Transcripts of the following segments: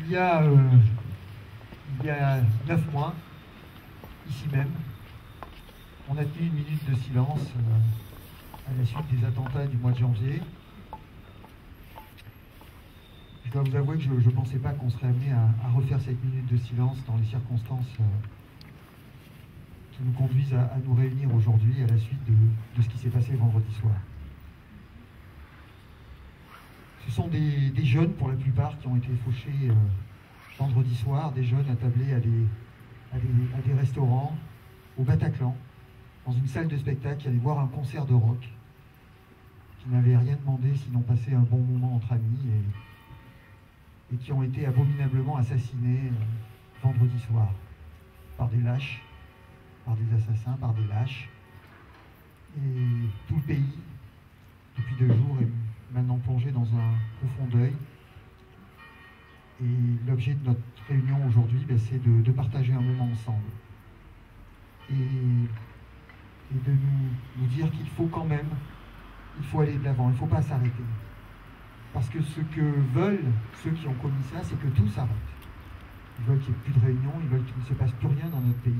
Il y a 9 mois, ici même, on a tenu une minute de silence à la suite des attentats du mois de janvier. Je dois vous avouer que je ne pensais pas qu'on serait amené à refaire cette minute de silence dans les circonstances qui nous conduisent à nous réunir aujourd'hui à la suite de ce qui s'est passé vendredi soir. Ce sont des jeunes, pour la plupart, qui ont été fauchés vendredi soir, des jeunes attablés à des restaurants au Bataclan, dans une salle de spectacle, qui allaient voir un concert de rock, qui n'avaient rien demandé sinon passer un bon moment entre amis, et qui ont été abominablement assassinés vendredi soir par des lâches, par des assassins, par des lâches. Et tout le pays, depuis 2 jours, est maintenant plongé dans un profond deuil. Et l'objet de notre réunion aujourd'hui, c'est de partager un moment ensemble. Et de nous dire qu'il faut quand même, il faut aller de l'avant, il ne faut pas s'arrêter. Parce que ce que veulent ceux qui ont commis ça, c'est que tout s'arrête. Ils veulent qu'il n'y ait plus de réunion, ils veulent qu'il ne se passe plus rien dans notre pays.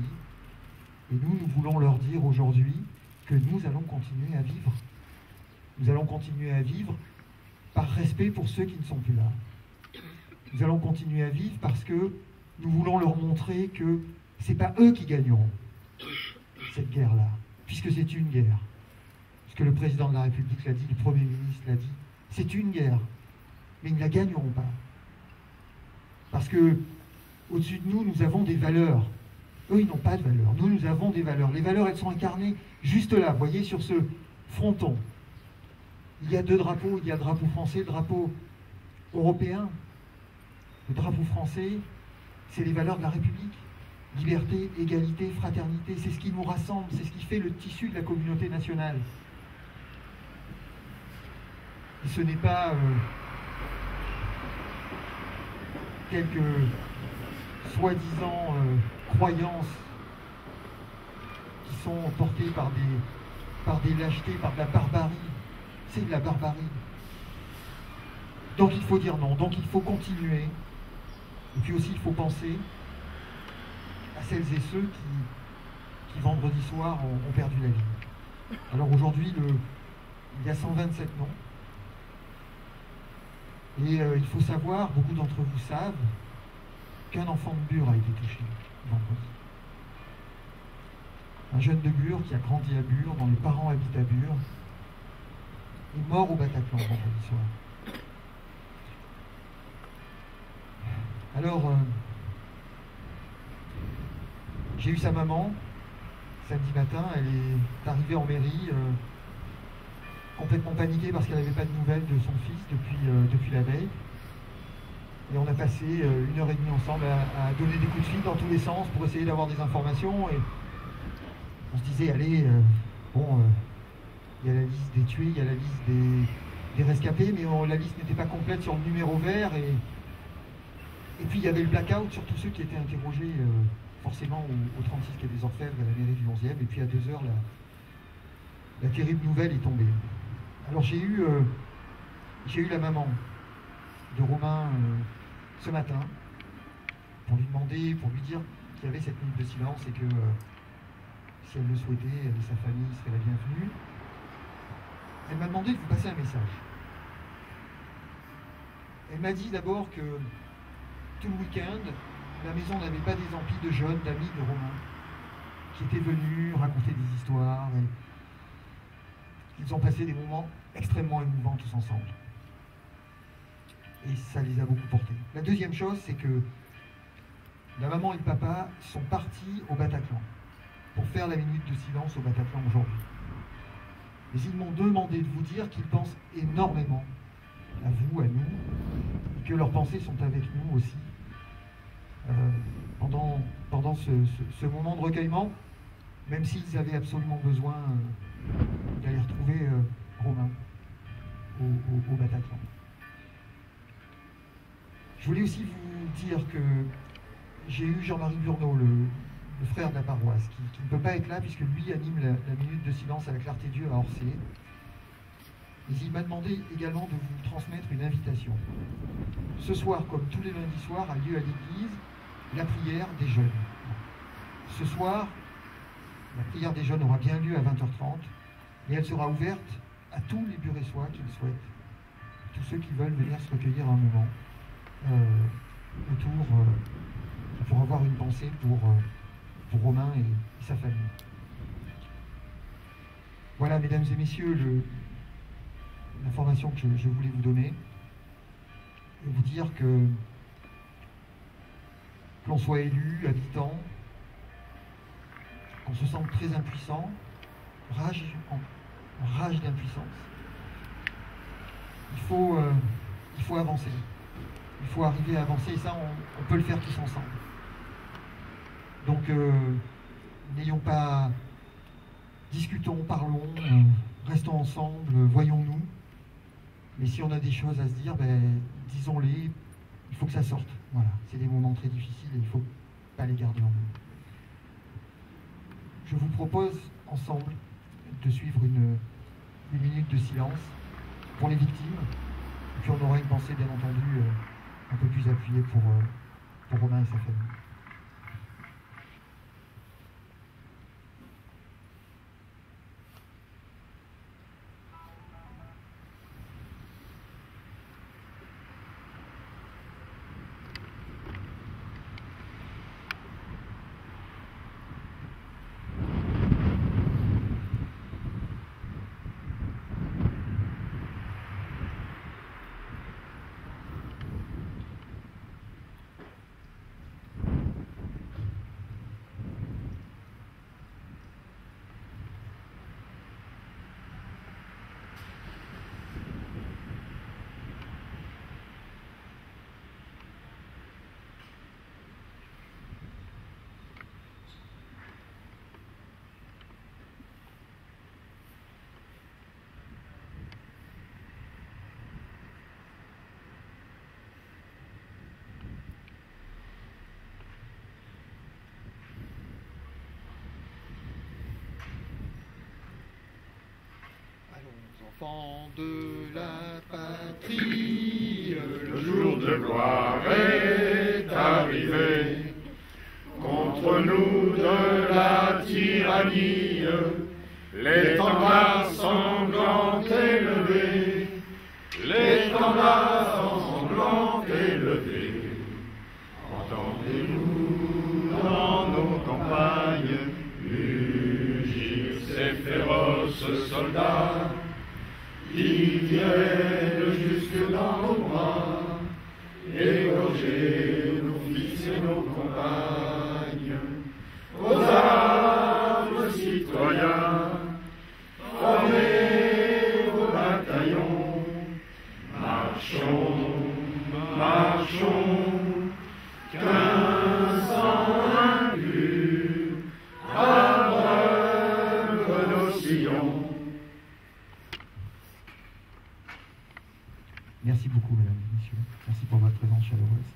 Et nous voulons leur dire aujourd'hui que nous allons continuer à vivre. Nous allons continuer à vivre par respect pour ceux qui ne sont plus là. Nous allons continuer à vivre parce que nous voulons leur montrer que ce n'est pas eux qui gagneront cette guerre-là, puisque c'est une guerre. Parce que le président de la République l'a dit, le Premier ministre l'a dit, c'est une guerre, mais ils ne la gagneront pas. Parce que au-dessus de nous, nous avons des valeurs. Eux, ils n'ont pas de valeurs. Nous avons des valeurs. Les valeurs, elles sont incarnées juste là, vous voyez, sur ce fronton. Il y a 2 drapeaux, il y a le drapeau français, le drapeau européen. Le drapeau français, c'est les valeurs de la République. Liberté, égalité, fraternité, c'est ce qui nous rassemble, c'est ce qui fait le tissu de la communauté nationale. Et ce n'est pas quelques soi-disant croyances qui sont portées par des lâchetés, par de la barbarie. C'est de la barbarie. Donc il faut dire non, donc il faut continuer. Et puis aussi il faut penser à celles et ceux qui vendredi soir ont perdu la vie. Alors aujourd'hui, il y a 127 noms. Et il faut savoir, beaucoup d'entre vous savent, qu'un enfant de Bure a été touché vendredi. Un jeune de Bure qui a grandi à Bure, dont les parents habitent à Bure, est mort au Bataclan vendredi soir. Alors, j'ai eu sa maman samedi matin, elle est arrivée en mairie complètement paniquée parce qu'elle n'avait pas de nouvelles de son fils depuis la veille. Et on a passé 1h30 ensemble à donner des coups de fil dans tous les sens pour essayer d'avoir des informations. Et on se disait, allez, il y a la liste des tués, il y a la liste des rescapés, mais la liste n'était pas complète sur le numéro vert. Et puis il y avait le blackout sur tous ceux qui étaient interrogés forcément au 36 quai des Orfèvres, à la mairie du 11e. Et puis à 2h, la terrible nouvelle est tombée. Alors j'ai eu la maman de Romain ce matin pour lui demander, pour lui dire qu'il y avait cette minute de silence et que si elle le souhaitait, elle et sa famille seraient la bienvenue. Elle m'a demandé de vous passer un message. Elle m'a dit d'abord que tout le week-end, la maison n'avait pas des amplis de jeunes, d'amis de Romain, qui étaient venus raconter des histoires. Ils ont passé des moments extrêmement émouvants tous ensemble. Et ça les a beaucoup portés. La deuxième chose, c'est que la maman et le papa sont partis au Bataclan pour faire la minute de silence au Bataclan aujourd'hui. Mais ils m'ont demandé de vous dire qu'ils pensent énormément à vous, à nous, et que leurs pensées sont avec nous aussi pendant ce moment de recueillement, même s'ils avaient absolument besoin d'aller retrouver Romain au Bataclan. Je voulais aussi vous dire que j'ai eu Jean-Marie Burneau, le frère de la paroisse, qui ne peut pas être là puisque lui anime la minute de silence à la Clarté-Dieu à Orsay. Mais il m'a demandé également de vous transmettre une invitation. Ce soir, comme tous les lundis soirs, a lieu à l'église la prière des jeunes. Ce soir, la prière des jeunes aura bien lieu à 20h30 et elle sera ouverte à tous les buressois qui le souhaitent, tous ceux qui veulent venir se recueillir un moment autour, pour avoir une pensée pour Romain et sa famille. Voilà, mesdames et messieurs, l'information que je voulais vous donner, et vous dire que l'on soit élu, habitant, qu'on se sente très impuissant, en rage d'impuissance. Il faut avancer. Il faut arriver à avancer, et ça, on peut le faire tous ensemble. Donc, n'ayons pas... Discutons, parlons, restons ensemble, voyons-nous. Mais si on a des choses à se dire, ben, disons-les, il faut que ça sorte. Voilà, c'est des moments très difficiles et il ne faut pas les garder en nous. Je vous propose ensemble de suivre une minute de silence pour les victimes. Et puis on aura une pensée, bien entendu, un peu plus appuyée pour Romain et sa famille. Enfants de la patrie, le jour de gloire est arrivé. Contre nous de la tyrannie, l'étendard sanglant élevé, l'étendard sanglant élevé. Entendez-nous dans nos campagnes, mugir ces féroces soldats qui viennent jusque dans nos bras, égorger nos fils et nos compagnes. Aux armes, citoyens, formez vos bataillons, marchons, marchons, qu'un sang impur abreuve nos sillons. Merci beaucoup, mesdames et messieurs. Merci pour votre présence chaleureuse.